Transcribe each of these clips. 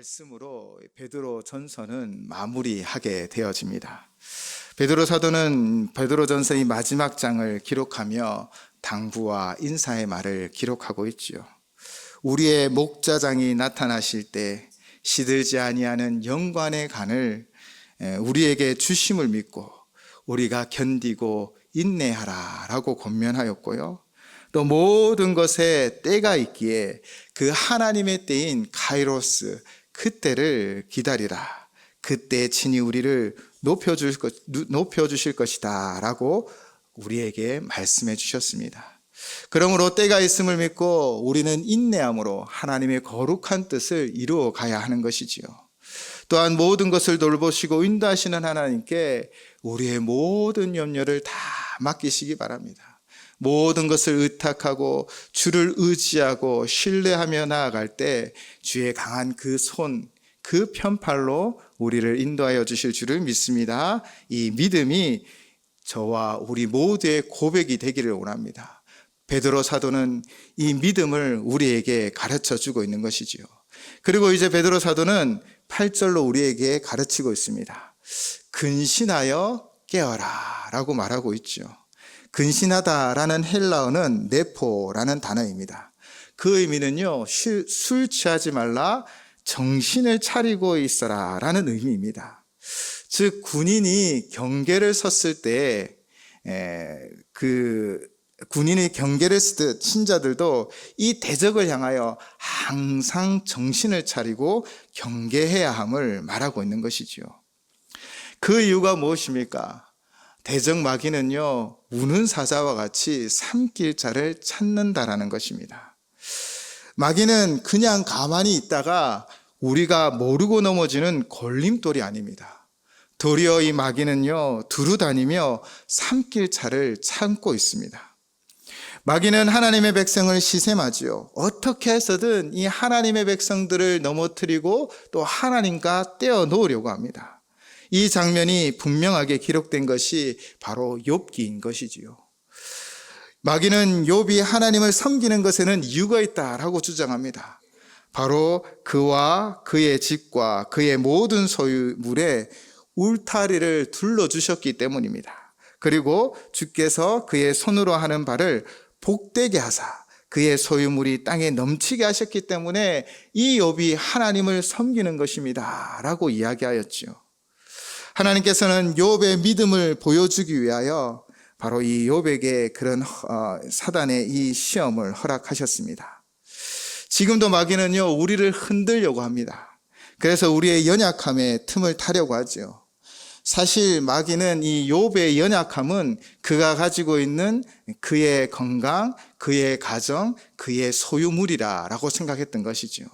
말씀으로 베드로 전서는 마무리하게 되어집니다. 베드로 사도는 베드로 전서의 마지막 장을 기록하며 당부와 인사의 말을 기록하고 있지요. 우리의 목자장이 나타나실 때 시들지 아니하는 영광의 간을 우리에게 주심을 믿고 우리가 견디고 인내하라 라고 권면하였고요. 또 모든 것에 때가 있기에 그 하나님의 때인 카이로스, 그때를 기다리라. 그때 친히 우리를 높여주실 것이다 라고 우리에게 말씀해 주셨습니다. 그러므로 때가 있음을 믿고 우리는 인내함으로 하나님의 거룩한 뜻을 이루어 가야 하는 것이지요. 또한 모든 것을 돌보시고 인도하시는 하나님께 우리의 모든 염려를 다 맡기시기 바랍니다. 모든 것을 의탁하고 주를 의지하고 신뢰하며 나아갈 때 주의 강한 그 손, 그 편팔로 우리를 인도하여 주실 줄을 믿습니다. 이 믿음이 저와 우리 모두의 고백이 되기를 원합니다. 베드로 사도는 이 믿음을 우리에게 가르쳐 주고 있는 것이지요. 그리고 이제 베드로 사도는 8절로 우리에게 가르치고 있습니다. 근신하여 깨어라 라고 말하고 있죠. 근신하다라는 헬라어는 네포라는 단어입니다. 그 의미는요, 술 취하지 말라, 정신을 차리고 있어라 라는 의미입니다. 즉 군인이 경계를 섰을 때 군인이 경계를 쓰듯 신자들도 이 대적을 향하여 항상 정신을 차리고 경계해야 함을 말하고 있는 것이지요. 그 이유가 무엇입니까? 대적 마귀는요, 우는 사자와 같이 삼킬 자를 찾는다라는 것입니다. 마귀는 그냥 가만히 있다가 우리가 모르고 넘어지는 걸림돌이 아닙니다. 도리어 이 마귀는요, 두루다니며 삼킬 자를 찾고 있습니다. 마귀는 하나님의 백성을 시샘하지요. 어떻게 해서든 이 하나님의 백성들을 넘어뜨리고 또 하나님과 떼어놓으려고 합니다. 이 장면이 분명하게 기록된 것이 바로 욥기인 것이지요. 마귀는 욥이 하나님을 섬기는 것에는 이유가 있다라고 주장합니다. 바로 그와 그의 집과 그의 모든 소유물에 울타리를 둘러주셨기 때문입니다. 그리고 주께서 그의 손으로 하는 바를 복되게 하사 그의 소유물이 땅에 넘치게 하셨기 때문에 이 욥이 하나님을 섬기는 것입니다 라고 이야기하였지요. 하나님께서는 욥의 믿음을 보여주기 위하여 바로 이 욥에게 그런 사단의 이 시험을 허락하셨습니다. 지금도 마귀는요, 우리를 흔들려고 합니다. 그래서 우리의 연약함에 틈을 타려고 하죠. 사실 마귀는 이 욥의 연약함은 그가 가지고 있는 그의 건강, 그의 가정, 그의 소유물이라고 생각했던 것이죠.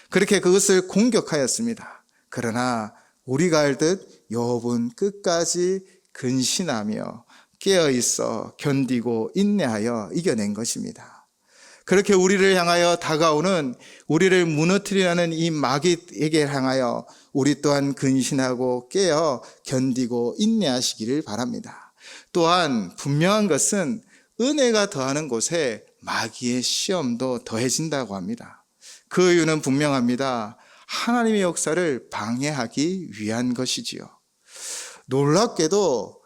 그렇게 그것을 공격하였습니다. 그러나 우리가 알듯 욥은 끝까지 근신하며 깨어있어 견디고 인내하여 이겨낸 것입니다. 그렇게 우리를 향하여 다가오는, 우리를 무너뜨리려는 이 마귀에게 향하여 우리 또한 근신하고 깨어 견디고 인내하시기를 바랍니다. 또한 분명한 것은 은혜가 더하는 곳에 마귀의 시험도 더해진다고 합니다. 그 이유는 분명합니다. 하나님의 역사를 방해하기 위한 것이지요. 놀랍게도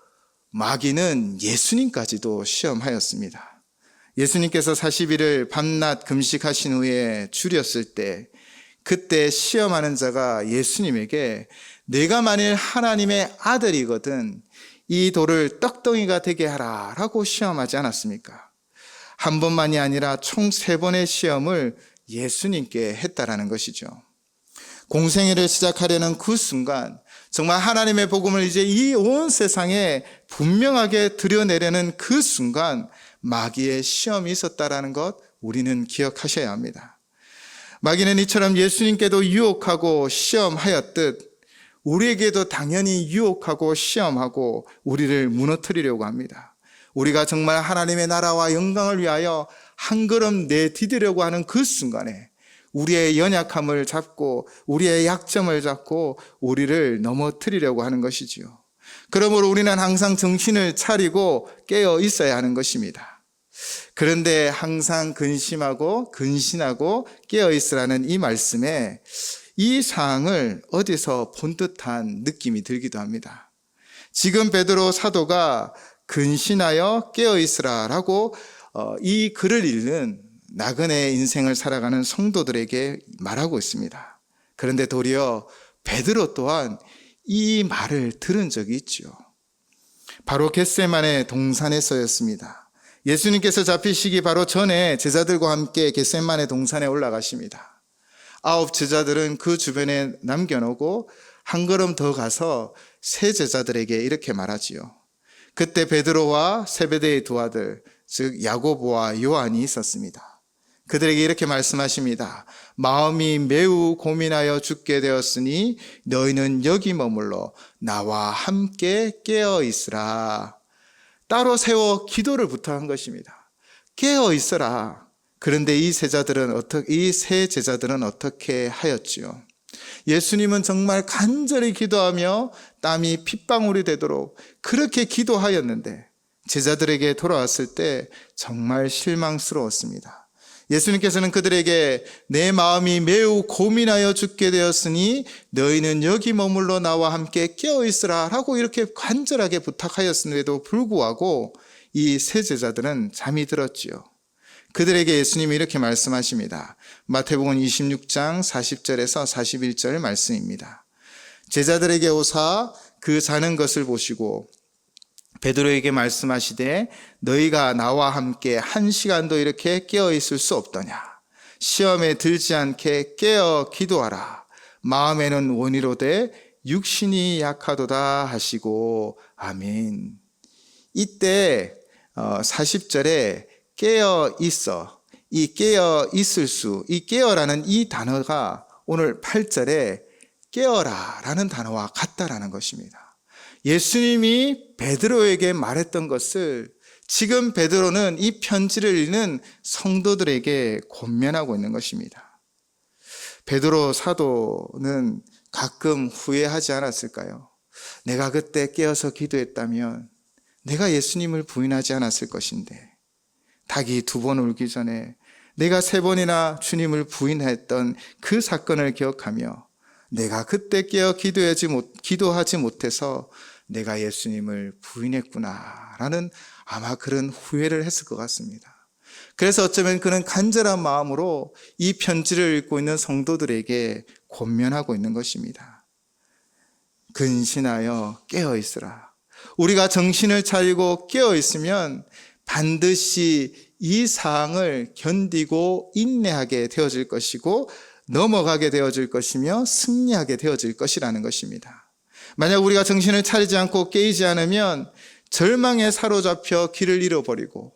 마귀는 예수님까지도 시험하였습니다. 예수님께서 40일을 밤낮 금식하신 후에 줄였을 때 그때 시험하는 자가 예수님에게 내가 만일 하나님의 아들이거든 이 돌을 떡덩이가 되게 하라 라고 시험하지 않았습니까? 한 번만이 아니라 총 3번의 시험을 예수님께 했다라는 것이죠. 공생애를 시작하려는 그 순간 정말 하나님의 복음을 이제 이 온 세상에 분명하게 드러내려는 그 순간 마귀의 시험이 있었다라는 것 우리는 기억하셔야 합니다. 마귀는 이처럼 예수님께도 유혹하고 시험하였듯 우리에게도 당연히 유혹하고 시험하고 우리를 무너뜨리려고 합니다. 우리가 정말 하나님의 나라와 영광을 위하여 한 걸음 내디디려고 하는 그 순간에 우리의 연약함을 잡고 우리의 약점을 잡고 우리를 넘어뜨리려고 하는 것이지요. 그러므로 우리는 항상 정신을 차리고 깨어 있어야 하는 것입니다. 그런데 항상 근심하고 근신하고 깨어 있으라는 이 말씀에 이 사항을 어디서 본 듯한 느낌이 들기도 합니다. 지금 베드로 사도가 근신하여 깨어있으라라고 이 글을 읽는 나그네 인생을 살아가는 성도들에게 말하고 있습니다. 그런데 도리어 베드로 또한 이 말을 들은 적이 있죠. 바로 겟세마네 동산에서였습니다. 예수님께서 잡히시기 바로 전에 제자들과 함께 겟세마네 동산에 올라가십니다. 9 제자들은 그 주변에 남겨놓고 한 걸음 더 가서 세 제자들에게 이렇게 말하지요. 그때 베드로와 세베대의 두 아들, 즉 야고보와 요한이 있었습니다. 그들에게 이렇게 말씀하십니다. 마음이 매우 고민하여 죽게 되었으니 너희는 여기 머물러 나와 함께 깨어 있으라. 따로 세워 기도를 부탁한 것입니다. 깨어 있어라. 그런데 이 세 제자들은 어떻게 하였지요? 예수님은 정말 간절히 기도하며 땀이 핏방울이 되도록 그렇게 기도하였는데 제자들에게 돌아왔을 때 정말 실망스러웠습니다. 예수님께서는 그들에게 내 마음이 매우 고민하여 죽게 되었으니 너희는 여기 머물러 나와 함께 깨어있으라 라고 이렇게 간절하게 부탁하였음에도 불구하고 이 세 제자들은 잠이 들었지요. 그들에게 예수님이 이렇게 말씀하십니다. 마태복음 26장 40절에서 41절 말씀입니다. 제자들에게 오사 그 자는 것을 보시고 베드로에게 말씀하시되 너희가 나와 함께 1시간도 이렇게 깨어 있을 수 없더냐. 시험에 들지 않게 깨어 기도하라. 마음에는 원이로되 육신이 약하도다 하시고 아멘. 이때 40절에 깨어 있어, 이 깨어 있을 수, 이 깨어라는 이 단어가 오늘 8절에 깨어라 라는 단어와 같다라는 것입니다. 예수님이 베드로에게 말했던 것을 지금 베드로는 이 편지를 읽는 성도들에게 권면하고 있는 것입니다. 베드로 사도는 가끔 후회하지 않았을까요? 내가 그때 깨어서 기도했다면 내가 예수님을 부인하지 않았을 것인데, 닭이 2번 울기 전에 내가 3번이나 주님을 부인했던 그 사건을 기억하며 내가 그때 깨어 기도하지 못해서 내가 예수님을 부인했구나 라는 아마 그런 후회를 했을 것 같습니다. 그래서 어쩌면 그는 간절한 마음으로 이 편지를 읽고 있는 성도들에게 권면하고 있는 것입니다. 근신하여 깨어 있으라. 우리가 정신을 차리고 깨어 있으면 반드시 이 사항을 견디고 인내하게 되어질 것이고 넘어가게 되어질 것이며 승리하게 되어질 것이라는 것입니다. 만약 우리가 정신을 차리지 않고 깨이지 않으면 절망에 사로잡혀 길을 잃어버리고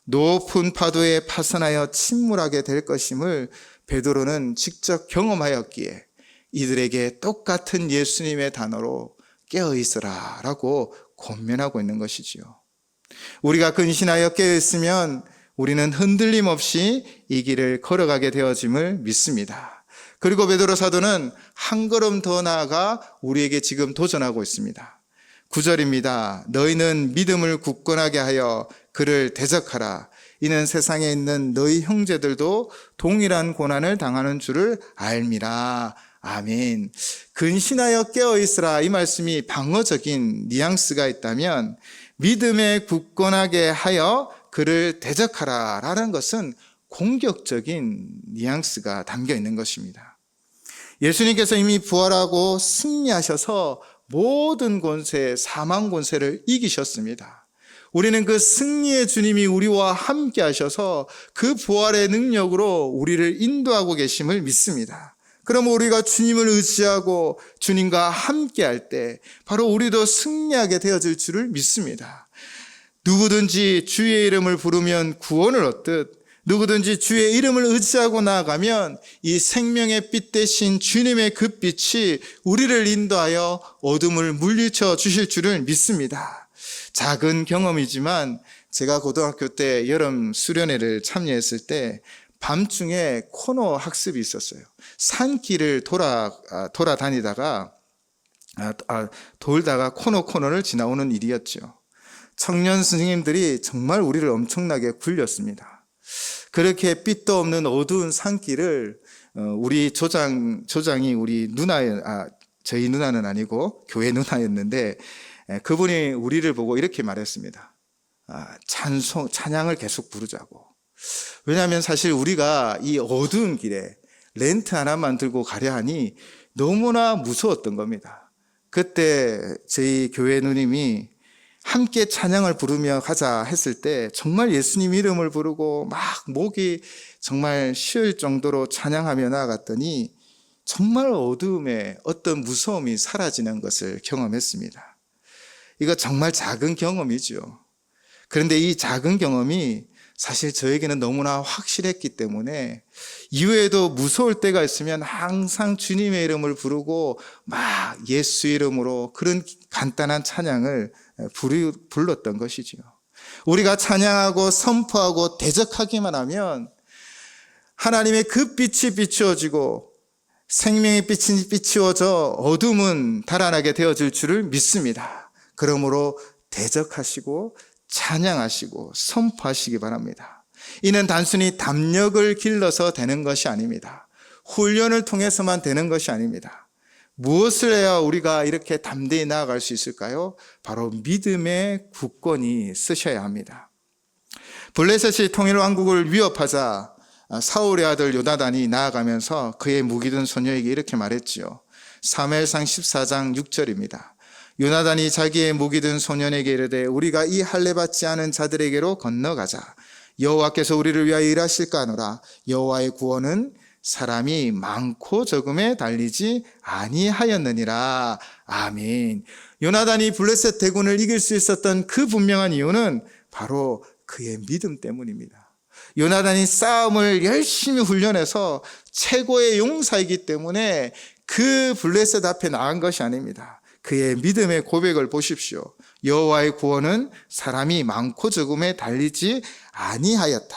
높은 파도에 파선하여 침몰하게 될 것임을 베드로는 직접 경험하였기에 이들에게 똑같은 예수님의 단어로 깨어 있으라 라고 권면하고 있는 것이지요. 우리가 근신하여 깨어있으면 우리는 흔들림 없이 이 길을 걸어가게 되어짐을 믿습니다. 그리고 베드로 사도는 한 걸음 더 나아가 우리에게 지금 도전하고 있습니다. 9절입니다. 너희는 믿음을 굳건하게 하여 그를 대적하라. 이는 세상에 있는 너희 형제들도 동일한 고난을 당하는 줄을 알미라. 아멘. 근신하여 깨어있으라 이 말씀이 방어적인 뉘앙스가 있다면 믿음에 굳건하게 하여 그를 대적하라 라는 것은 공격적인 뉘앙스가 담겨 있는 것입니다. 예수님께서 이미 부활하고 승리하셔서 모든 권세, 사망 권세를 이기셨습니다. 우리는 그 승리의 주님이 우리와 함께 하셔서 그 부활의 능력으로 우리를 인도하고 계심을 믿습니다. 그럼 우리가 주님을 의지하고 주님과 함께 할 때 바로 우리도 승리하게 되어질 줄을 믿습니다. 누구든지 주의 이름을 부르면 구원을 얻듯 누구든지 주의 이름을 의지하고 나아가면 이 생명의 빛 대신 주님의 그 빛이 우리를 인도하여 어둠을 물리쳐 주실 줄을 믿습니다. 작은 경험이지만 제가 고등학교 때 여름 수련회를 참여했을 때 밤중에 코너 학습이 있었어요. 산길을 돌아다니다가 돌다가 코너를 지나오는 일이었죠. 청년 스님들이 정말 우리를 엄청나게 굴렸습니다. 그렇게 빛도 없는 어두운 산길을 우리 조장이 우리 저희 누나는 아니고 교회 누나였는데, 그분이 우리를 보고 이렇게 말했습니다. 찬양을 계속 부르자고. 왜냐하면 사실 우리가 이 어두운 길에 렌트 하나만 들고 가려 하니 너무나 무서웠던 겁니다. 그때 저희 교회 누님이 함께 찬양을 부르며 가자 했을 때 정말 예수님 이름을 부르고 막 목이 정말 쉬을 정도로 찬양하며 나아갔더니 정말 어두움에 어떤 무서움이 사라지는 것을 경험했습니다. 이거 정말 작은 경험이죠. 그런데 이 작은 경험이 사실 저에게는 너무나 확실했기 때문에 이후에도 무서울 때가 있으면 항상 주님의 이름을 부르고 막 예수 이름으로 그런 간단한 찬양을 불렀던 것이지요. 우리가 찬양하고 선포하고 대적하기만 하면 하나님의 그 빛이 비추어지고 생명의 빛이 비추어져 어둠은 달아나게 되어질 줄을 믿습니다. 그러므로 대적하시고 찬양하시고 선포하시기 바랍니다. 이는 단순히 담력을 길러서 되는 것이 아닙니다. 훈련을 통해서만 되는 것이 아닙니다. 무엇을 해야 우리가 이렇게 담대히 나아갈 수 있을까요? 바로 믿음의 굳건히 쓰셔야 합니다. 블레셋이 통일왕국을 위협하자 사울의 아들 요나단이 나아가면서 그의 무기 든 소녀에게 이렇게 말했지요. 사무엘상 14장 6절입니다. 요나단이 자기의 무기 든 소년에게 이르되 우리가 이 할례 받지 않은 자들에게로 건너가자. 여호와께서 우리를 위하여 일하실까 하노라. 여호와의 구원은 사람이 많고 적음에 달리지 아니하였느니라. 아멘. 요나단이 블레셋 대군을 이길 수 있었던 그 분명한 이유는 바로 그의 믿음 때문입니다. 요나단이 싸움을 열심히 훈련해서 최고의 용사이기 때문에 그 블레셋 앞에 나간 것이 아닙니다. 그의 믿음의 고백을 보십시오. 여호와의 구원은 사람이 많고 적음에 달리지 아니하였다.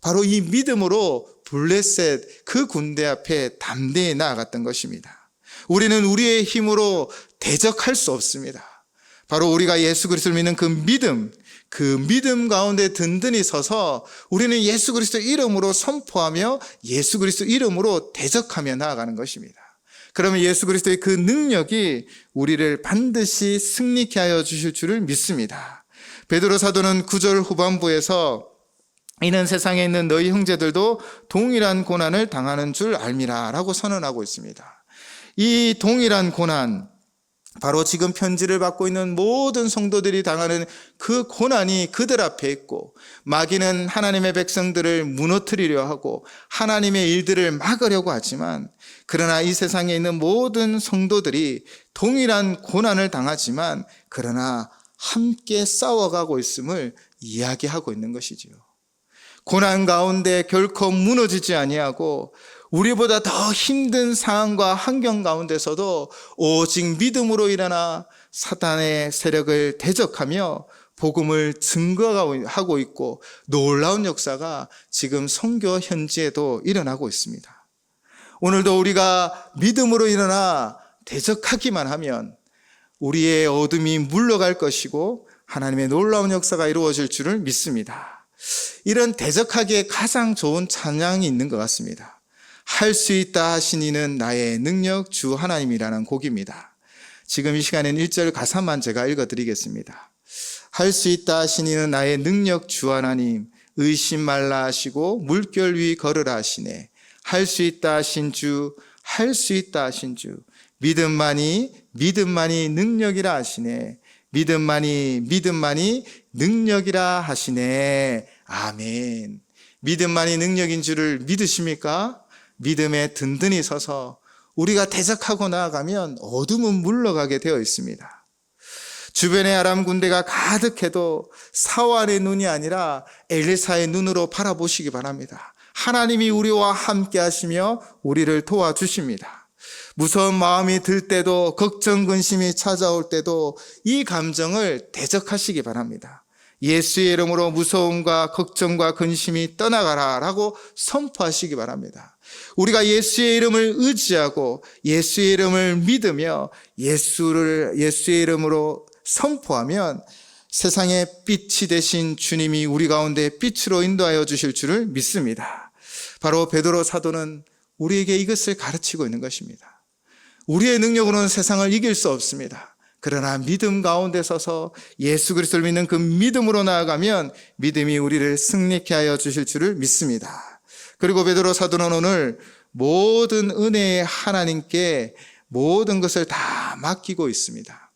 바로 이 믿음으로 블레셋 그 군대 앞에 담대히 나아갔던 것입니다. 우리는 우리의 힘으로 대적할 수 없습니다. 바로 우리가 예수 그리스도를 믿는 그 믿음 가운데 든든히 서서 우리는 예수 그리스도 이름으로 선포하며 예수 그리스도 이름으로 대적하며 나아가는 것입니다. 그러면 예수 그리스도의 그 능력이 우리를 반드시 승리케 하여 주실 줄을 믿습니다. 베드로 사도는 9절 후반부에서 이는 세상에 있는 너희 형제들도 동일한 고난을 당하는 줄 알미라 라고 선언하고 있습니다. 이 동일한 고난, 바로 지금 편지를 받고 있는 모든 성도들이 당하는 그 고난이 그들 앞에 있고, 마귀는 하나님의 백성들을 무너뜨리려 하고 하나님의 일들을 막으려고 하지만, 그러나 이 세상에 있는 모든 성도들이 동일한 고난을 당하지만 그러나 함께 싸워가고 있음을 이야기하고 있는 것이지요. 고난 가운데 결코 무너지지 아니하고 우리보다 더 힘든 상황과 환경 가운데서도 오직 믿음으로 일어나 사탄의 세력을 대적하며 복음을 증거하고 있고, 놀라운 역사가 지금 선교 현지에도 일어나고 있습니다. 오늘도 우리가 믿음으로 일어나 대적하기만 하면 우리의 어둠이 물러갈 것이고 하나님의 놀라운 역사가 이루어질 줄을 믿습니다. 이런 대적하기에 가장 좋은 찬양이 있는 것 같습니다. 할 수 있다 하신 이는 나의 능력 주 하나님이라는 곡입니다. 지금 이 시간에는 1절 가사만 제가 읽어드리겠습니다. 할 수 있다 하신 이는 나의 능력 주 하나님, 의심 말라 하시고 물결 위 걸으라 하시네. 할 수 있다 하신 주, 할 수 있다 하신 주, 믿음만이 능력이라 하시네. 믿음만이 능력이라 하시네. 아멘. 믿음만이 능력인 줄을 믿으십니까? 믿음에 든든히 서서 우리가 대적하고 나아가면 어둠은 물러가게 되어 있습니다. 주변에 아람 군대가 가득해도 사환의 눈이 아니라 엘리사의 눈으로 바라보시기 바랍니다. 하나님이 우리와 함께 하시며 우리를 도와주십니다. 무서운 마음이 들 때도, 걱정, 근심이 찾아올 때도 이 감정을 대적하시기 바랍니다. 예수의 이름으로 무서움과 걱정과 근심이 떠나가라 라고 선포하시기 바랍니다. 우리가 예수의 이름을 의지하고 예수의 이름을 믿으며 예수의 이름으로 선포하면 세상의 빛이 되신 주님이 우리 가운데 빛으로 인도하여 주실 줄을 믿습니다. 바로 베드로 사도는 우리에게 이것을 가르치고 있는 것입니다. 우리의 능력으로는 세상을 이길 수 없습니다. 그러나 믿음 가운데 서서 예수 그리스도를 믿는 그 믿음으로 나아가면 믿음이 우리를 승리케 하여 주실 줄을 믿습니다. 그리고 베드로 사도는 오늘 모든 은혜의 하나님께 모든 것을 다 맡기고 있습니다.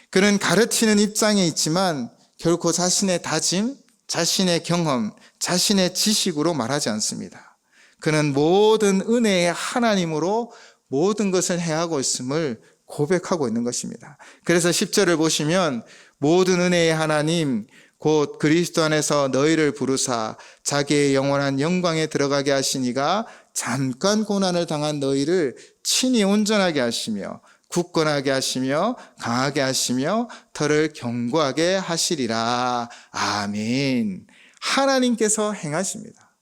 그는 가르치는 입장에 있지만 결코 자신의 다짐, 자신의 경험, 자신의 지식으로 말하지 않습니다. 그는 모든 은혜의 하나님으로 모든 것을 해하고 있음을 고백하고 있는 것입니다. 그래서 10절을 보시면 모든 은혜의 하나님 곧 그리스도 안에서 너희를 부르사 자기의 영원한 영광에 들어가게 하시니가 잠깐 고난을 당한 너희를 친히 온전하게 하시며 굳건하게 하시며 강하게 하시며 터를 견고하게 하시리라. 아멘. 하나님께서 행하십니다.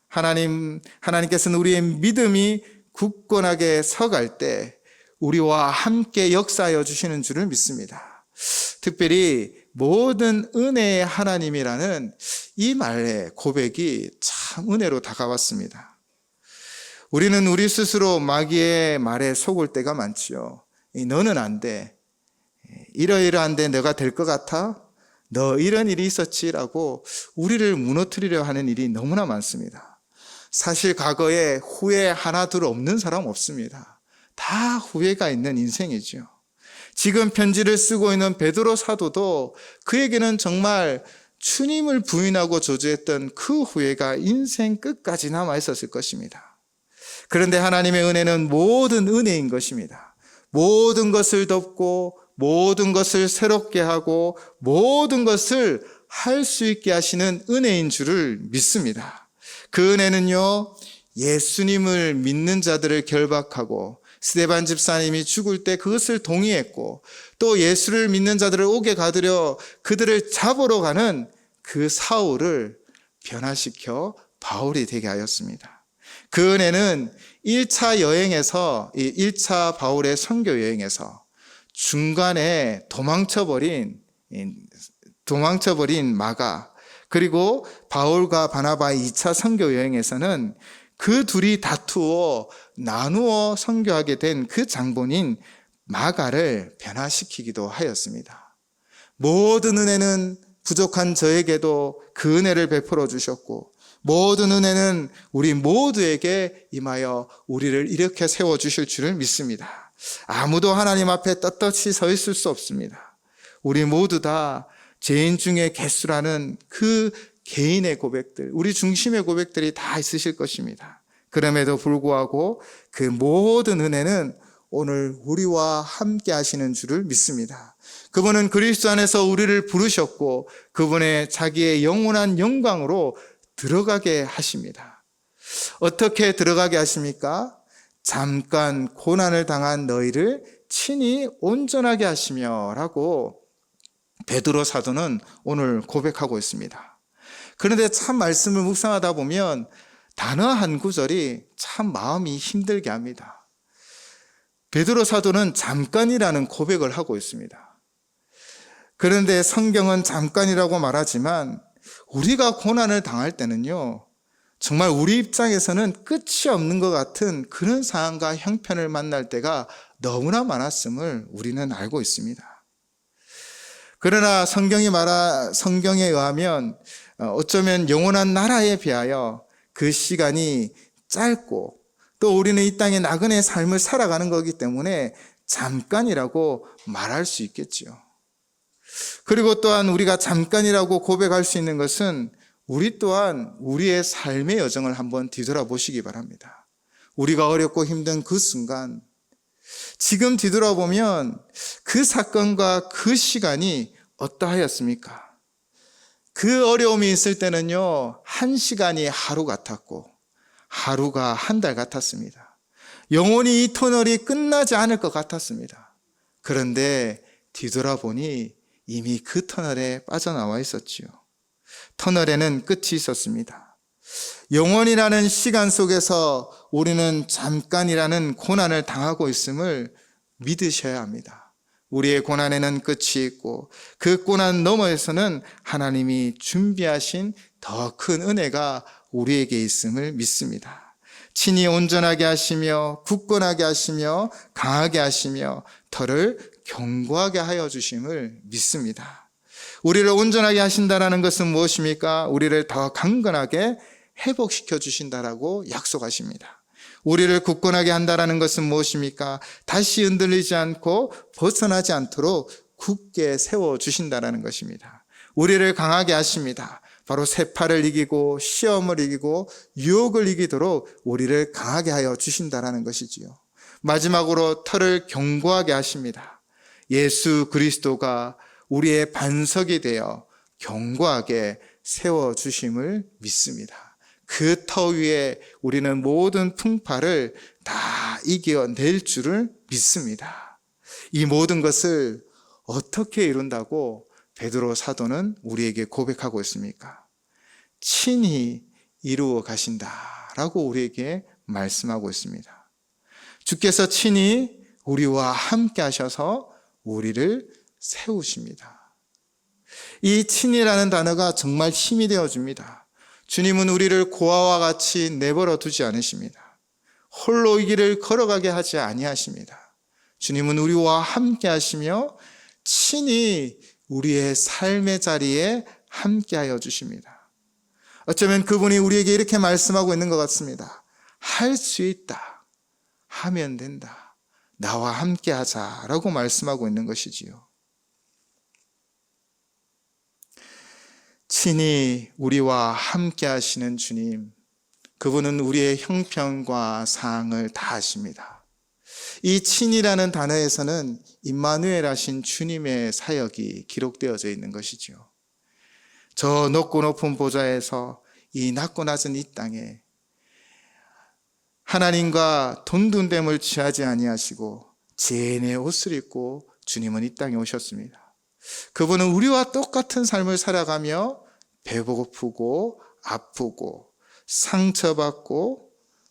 하나님께서는 우리의 믿음이 굳건하게 서갈 때 우리와 함께 역사하여 주시는 줄을 믿습니다. 특별히 모든 은혜의 하나님이라는 이 말의 고백이 참 은혜로 다가왔습니다. 우리는 우리 스스로 마귀의 말에 속을 때가 많지요. 너는 안 돼. 이러이러한데 너가 될 것 같아? 너 이런 일이 있었지라고 우리를 무너뜨리려 하는 일이 너무나 많습니다. 사실 과거에 후회 하나둘 없는 사람 없습니다. 다 후회가 있는 인생이죠. 지금 편지를 쓰고 있는 베드로 사도도 그에게는 정말 주님을 부인하고 저주했던 그 후회가 인생 끝까지 남아 있었을 것입니다. 그런데 하나님의 은혜는 모든 은혜인 것입니다. 모든 것을 덮고 모든 것을 새롭게 하고 모든 것을 할 수 있게 하시는 은혜인 줄을 믿습니다. 그 은혜는요, 예수님을 믿는 자들을 결박하고 스데반 집사님이 죽을 때 그것을 동의했고 또 예수를 믿는 자들을 옥에 가두려 그들을 잡으러 가는 그 사울을 변화시켜 바울이 되게 하였습니다. 그 은혜는 1차 여행에서, 1차 바울의 선교 여행에서 중간에 도망쳐버린 마가, 그리고 바울과 바나바의 2차 선교 여행에서는 그 둘이 다투어 나누어 선교하게 된 그 장본인 마가를 변화시키기도 하였습니다. 모든 은혜는 부족한 저에게도 그 은혜를 베풀어 주셨고 모든 은혜는 우리 모두에게 임하여 우리를 이렇게 세워주실 줄을 믿습니다. 아무도 하나님 앞에 떳떳이 서 있을 수 없습니다. 우리 모두 다 죄인 중에 개수라는 그 개인의 고백들, 우리 중심의 고백들이 다 있으실 것입니다. 그럼에도 불구하고 그 모든 은혜는 오늘 우리와 함께 하시는 줄을 믿습니다. 그분은 그리스도 안에서 우리를 부르셨고 그분의 자기의 영원한 영광으로 들어가게 하십니다. 어떻게 들어가게 하십니까? 잠깐 고난을 당한 너희를 친히 온전하게 하시며 라고 베드로 사도는 오늘 고백하고 있습니다. 그런데 참 말씀을 묵상하다 보면 단어 한 구절이 참 마음이 힘들게 합니다. 베드로 사도는 잠깐이라는 고백을 하고 있습니다. 그런데 성경은 잠깐이라고 말하지만 우리가 고난을 당할 때는요, 정말 우리 입장에서는 끝이 없는 것 같은 그런 상황과 형편을 만날 때가 너무나 많았음을 우리는 알고 있습니다. 그러나 성경에 의하면 어쩌면 영원한 나라에 비하여 그 시간이 짧고 또 우리는 이 땅에 나그네 삶을 살아가는 거기 때문에 잠깐이라고 말할 수 있겠지요. 그리고 또한 우리가 잠깐이라고 고백할 수 있는 것은 우리 또한 우리의 삶의 여정을 한번 뒤돌아보시기 바랍니다. 우리가 어렵고 힘든 그 순간, 지금 뒤돌아보면 그 사건과 그 시간이 어떠하였습니까? 그 어려움이 있을 때는요, 한 시간이 하루 같았고 하루가 한 달 같았습니다. 영원히 이 터널이 끝나지 않을 것 같았습니다. 그런데 뒤돌아보니 이미 그 터널에 빠져나와 있었지요. 터널에는 끝이 있었습니다. 영원이라는 시간 속에서 우리는 잠깐이라는 고난을 당하고 있음을 믿으셔야 합니다. 우리의 고난에는 끝이 있고 그 고난 너머에서는 하나님이 준비하신 더 큰 은혜가 우리에게 있음을 믿습니다. 친히 온전하게 하시며 굳건하게 하시며 강하게 하시며 털을 견고하게 하여 주심을 믿습니다. 우리를 온전하게 하신다라는 것은 무엇입니까? 우리를 더 강건하게 회복시켜 주신다라고 약속하십니다. 우리를 굳건하게 한다라는 것은 무엇입니까? 다시 흔들리지 않고 벗어나지 않도록 굳게 세워 주신다라는 것입니다. 우리를 강하게 하십니다. 바로 세파를 이기고 시험을 이기고 유혹을 이기도록 우리를 강하게 하여 주신다라는 것이지요. 마지막으로 털을 견고하게 하십니다. 예수 그리스도가 우리의 반석이 되어 견고하게 세워주심을 믿습니다. 그 터 위에 우리는 모든 풍파를 다 이겨낼 줄을 믿습니다. 이 모든 것을 어떻게 이룬다고 베드로 사도는 우리에게 고백하고 있습니까? 친히 이루어 가신다라고 우리에게 말씀하고 있습니다. 주께서 친히 우리와 함께 하셔서 우리를 세우십니다. 이 친이라는 단어가 정말 힘이 되어줍니다. 주님은 우리를 고아와 같이 내버려 두지 않으십니다. 홀로 이 길을 걸어가게 하지 아니하십니다. 주님은 우리와 함께 하시며 친히 우리의 삶의 자리에 함께 하여 주십니다. 어쩌면 그분이 우리에게 이렇게 말씀하고 있는 것 같습니다. 할 수 있다. 하면 된다. 나와 함께 하자라고 말씀하고 있는 것이지요. 친히 우리와 함께 하시는 주님, 그분은 우리의 형편과 사항을 다 아십니다. 이 친이라는 단어에서는 임마누엘 하신 주님의 사역이 기록되어져 있는 것이죠. 저 높고 높은 보좌에서 이 낮고 낮은 이 땅에 하나님과 돈돈됨을 취하지 아니하시고 제인의 옷을 입고 주님은 이 땅에 오셨습니다. 그분은 우리와 똑같은 삶을 살아가며 배고프고 아프고 상처받고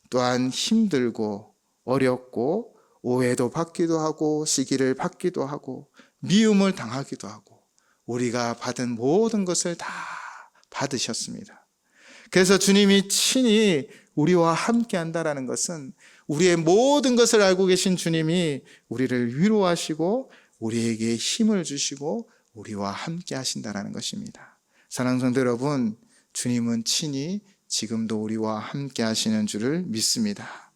또한 힘들고 어렵고 오해도 받기도 하고 시기를 받기도 하고 미움을 당하기도 하고 우리가 받은 모든 것을 다 받으셨습니다. 그래서 주님이 친히 우리와 함께 한다는 것은 우리의 모든 것을 알고 계신 주님이 우리를 위로하시고 우리에게 힘을 주시고 우리와 함께 하신다는 것입니다. 사랑하는 성도 여러분, 주님은 친히 지금도 우리와 함께 하시는 줄을 믿습니다.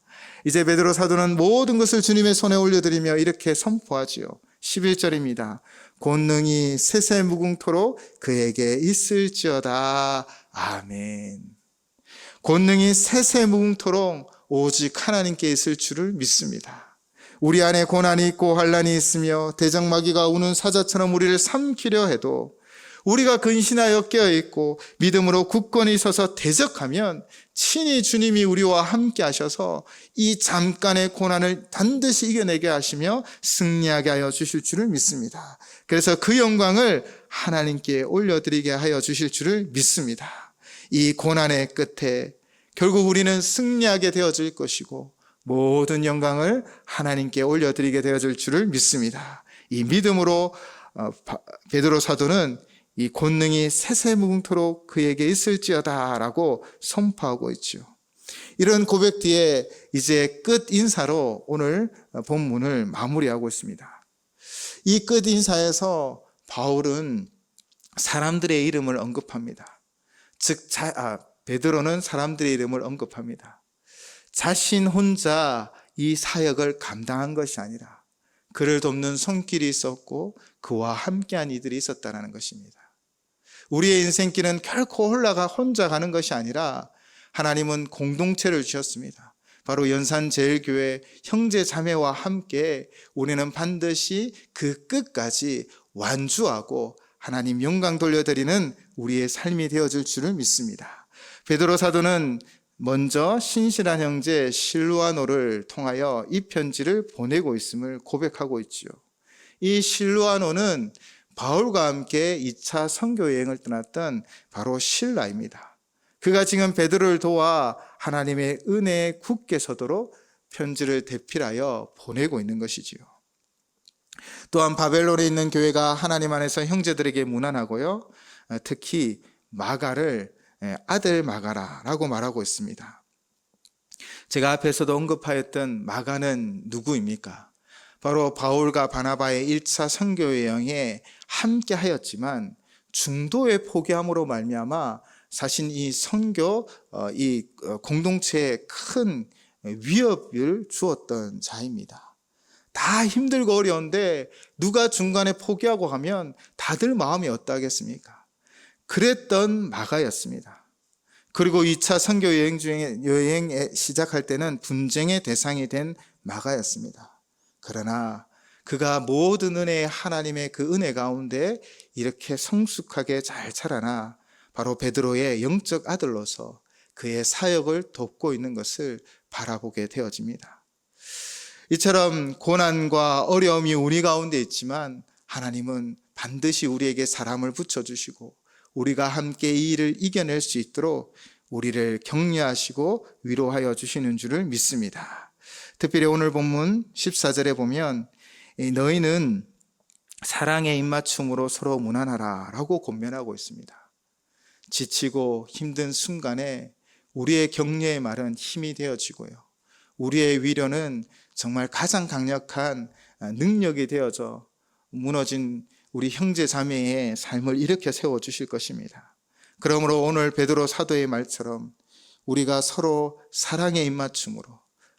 이제 베드로 사도는 모든 것을 주님의 손에 올려드리며 이렇게 선포하지요. 11절입니다. 권능이 세세무궁토록 그에게 있을지어다. 아멘. 권능이 세세무궁토록 오직 하나님께 있을 줄을 믿습니다. 우리 안에 고난이 있고 환난이 있으며 대적마귀가 우는 사자처럼 우리를 삼키려 해도 우리가 근신하여 깨어있고 믿음으로 굳건히 서서 대적하면 친히 주님이 우리와 함께 하셔서 이 잠깐의 고난을 반드시 이겨내게 하시며 승리하게 하여 주실 줄을 믿습니다. 그래서 그 영광을 하나님께 올려드리게 하여 주실 줄을 믿습니다. 이 고난의 끝에 결국 우리는 승리하게 되어질 것이고 모든 영광을 하나님께 올려드리게 되어질 줄을 믿습니다. 이 믿음으로 베드로 사도는 이 권능이 세세무궁토록 그에게 있을지어다 라고 선포하고 있죠. 이런 고백 뒤에 이제 끝 인사로 오늘 본문을 마무리하고 있습니다. 이 끝 인사에서 바울은 사람들의 이름을 언급합니다. 즉 베드로는 사람들의 이름을 언급합니다. 자신 혼자 이 사역을 감당한 것이 아니라 그를 돕는 손길이 있었고 그와 함께한 이들이 있었다는 것입니다. 우리의 인생길은 결코 혼자 가는 것이 아니라 하나님은 공동체를 주셨습니다. 바로 연산제일교회 형제 자매와 함께 우리는 반드시 그 끝까지 완주하고 하나님 영광 돌려드리는 우리의 삶이 되어질 줄을 믿습니다. 베드로 사도는 먼저 신실한 형제 실루아노를 통하여 이 편지를 보내고 있음을 고백하고 있지요. 이 실루아노는 바울과 함께 2차 선교 여행을 떠났던 바로 실라입니다. 그가 지금 베드로를 도와 하나님의 은혜에 굳게 서도록 편지를 대필하여 보내고 있는 것이지요. 또한 바벨론에 있는 교회가 하나님 안에서 형제들에게 무난하고요. 특히 마가를 아들 마가라라고 말하고 있습니다. 제가 앞에서도 언급하였던 마가는 누구입니까? 바로 바울과 바나바의 1차 선교 여행에 함께 하였지만 중도에 포기함으로 말미암아 사실 이 선교 이 공동체에 큰 위협을 주었던 자입니다. 다 힘들고 어려운데 누가 중간에 포기하고 하면 다들 마음이 어떠하겠습니까? 그랬던 마가였습니다. 그리고 2차 선교 여행에 시작할 때는 분쟁의 대상이 된 마가였습니다. 그러나 그가 모든 은혜의 하나님의 그 은혜 가운데 이렇게 성숙하게 잘 자라나 바로 베드로의 영적 아들로서 그의 사역을 돕고 있는 것을 바라보게 되어집니다. 이처럼 고난과 어려움이 우리 가운데 있지만 하나님은 반드시 우리에게 사람을 붙여주시고 우리가 함께 이 일을 이겨낼 수 있도록 우리를 격려하시고 위로하여 주시는 줄을 믿습니다. 특별히 오늘 본문 14절에 보면 너희는 사랑의 입맞춤으로 서로 무난하라 라고 권면하고 있습니다. 지치고 힘든 순간에 우리의 격려의 말은 힘이 되어지고요. 우리의 위로는 정말 가장 강력한 능력이 되어져 무너진 우리 형제 자매의 삶을 일으켜 세워주실 것입니다. 그러므로 오늘 베드로 사도의 말처럼 우리가 서로 사랑의 입맞춤으로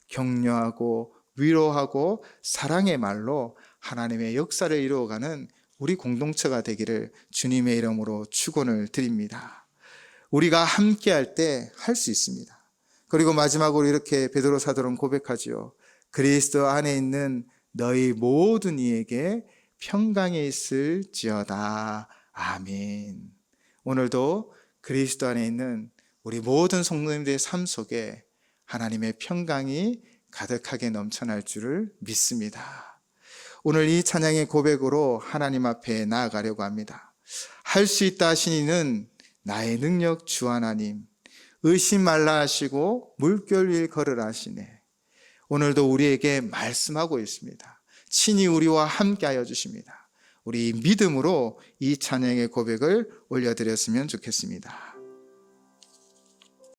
격려하고 위로하고 사랑의 말로 하나님의 역사를 이루어가는 우리 공동체가 되기를 주님의 이름으로 축원을 드립니다. 우리가 함께할 때 할 수 있습니다. 그리고 마지막으로 이렇게 베드로 사도는 고백하지요. 그리스도 안에 있는 너희 모든 이에게 평강이 있을지어다. 아멘. 오늘도 그리스도 안에 있는 우리 모든 성도님들의 삶 속에 하나님의 평강이 가득하게 넘쳐날 줄을 믿습니다. 오늘 이 찬양의 고백으로 하나님 앞에 나아가려고 합니다. 할 수 있다 하시니는 나의 능력 주 하나님, 의심 말라 하시고 물결 위를 걸으라 하시네. 오늘도 우리에게 말씀하고 있습니다. 친히 우리와 함께 하여 주십니다. 우리 믿음으로 이 찬양의 고백을 올려드렸으면 좋겠습니다.